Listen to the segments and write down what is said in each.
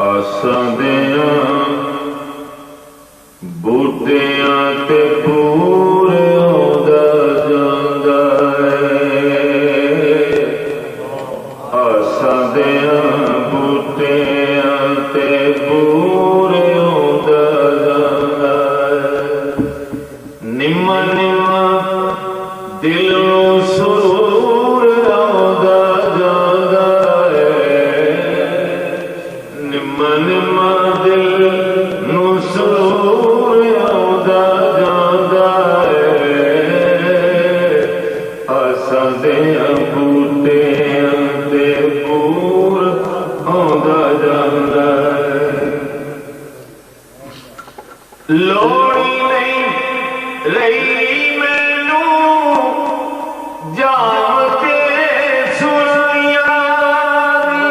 आसां दियां बूटियां ते पूरे होंदा जांदा है। आसां दियां बूटियां ते पूरे होंदा जांदा है। निम्मा निम्मा दिल नूं सुरूर आउंदा जांदा है। निम्मा निम्मा दिल नूं सुरूर आउंदा जांदा है। आसां दियां बूटियां ते पूर आउंदा जांदा है। लोड़ी नहीं रही मैनू जाम ते सुराइयां दी।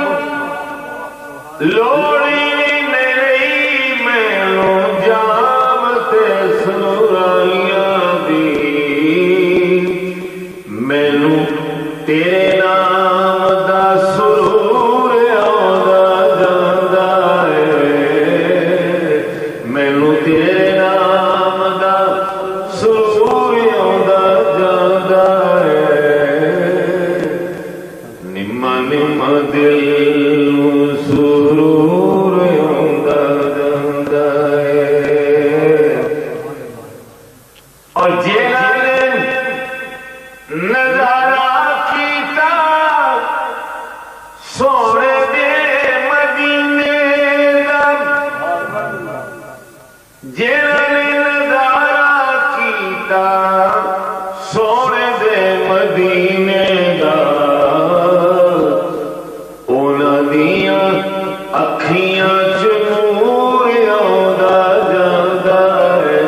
लोड़ी नहीं रही मैनू जाम ते सुराइयां दी। मैनू तेरे नाम दा सुरूर आउंदा जांदा है। मैनू तेरे नाम दा सुरूर आउंदा जांदा है। निम्मा निम्मा दिल नूं सुरूर आउंदा जांदा है। और जेड़ा ने नजारा कीता सोने दे मदीने दा। जेड़ा ने नजारा कीता सोने दे मदीने दा। उन्हां दियां अखियां च नूर आउंदा जांदा है।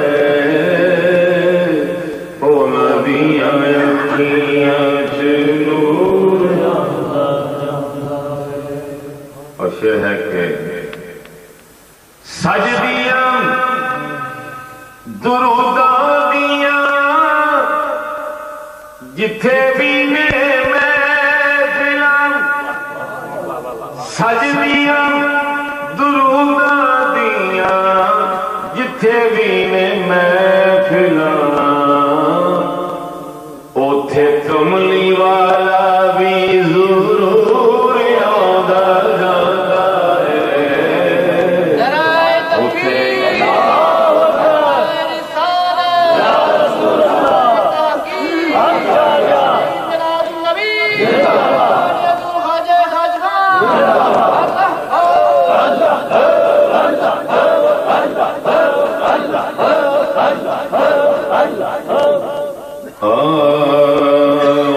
उन्हां दियां अखियां च नूर आउंदा जांदा है। और शेर है कि सजदियां दुरूदां दियां जिथे भी ने महफिलां। सजदियां दुरूदां दियां जिथे भी ने महफिलां। ओथे कमली वाला भी जरूर आउंदा जांदा है। ओथे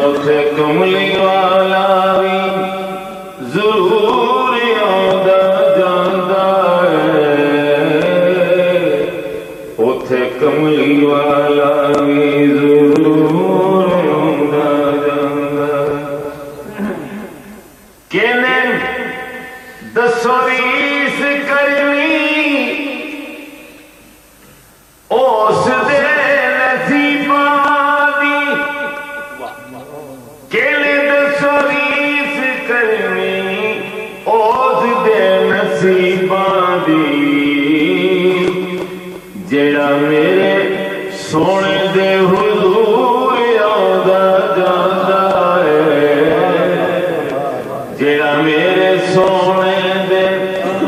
उथे कमली वाला भी जरूर आउंदा जांदा है। उथे कमली वाला भी जरूर आउंदा जांदा। किने दसो रीस करनी उस दे नसीबां दी। केले दसो रीस करनी उस दे नसीबां दी। जेड़ा मेरे सोने दे हुजूर आउंदा जांदा है। जेड़ा मेरे सोने दे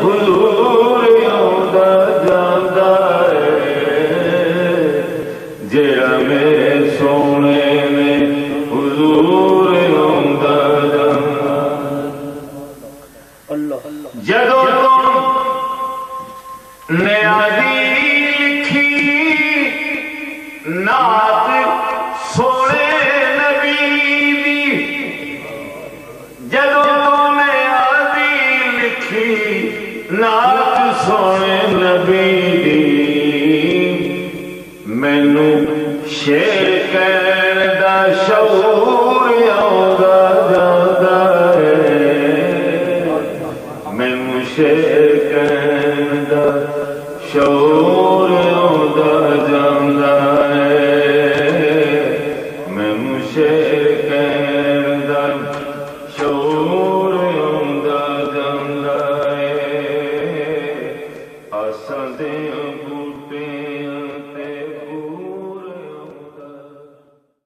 हुजूर आउंदा जांदा है। जेड़ा मेरे सोने ने हुजूर आउंदा जांदा। जदों ने आदी लिखी नात सोने नबी दी। जदों ने आदी लिखी नात सोने नबी दी। मैनू शेर कहण दा शऊर आउंदा जांदा है। मैनू शेर कहण दा शऊर आउंदा जांदा है। मैनू शेर कहण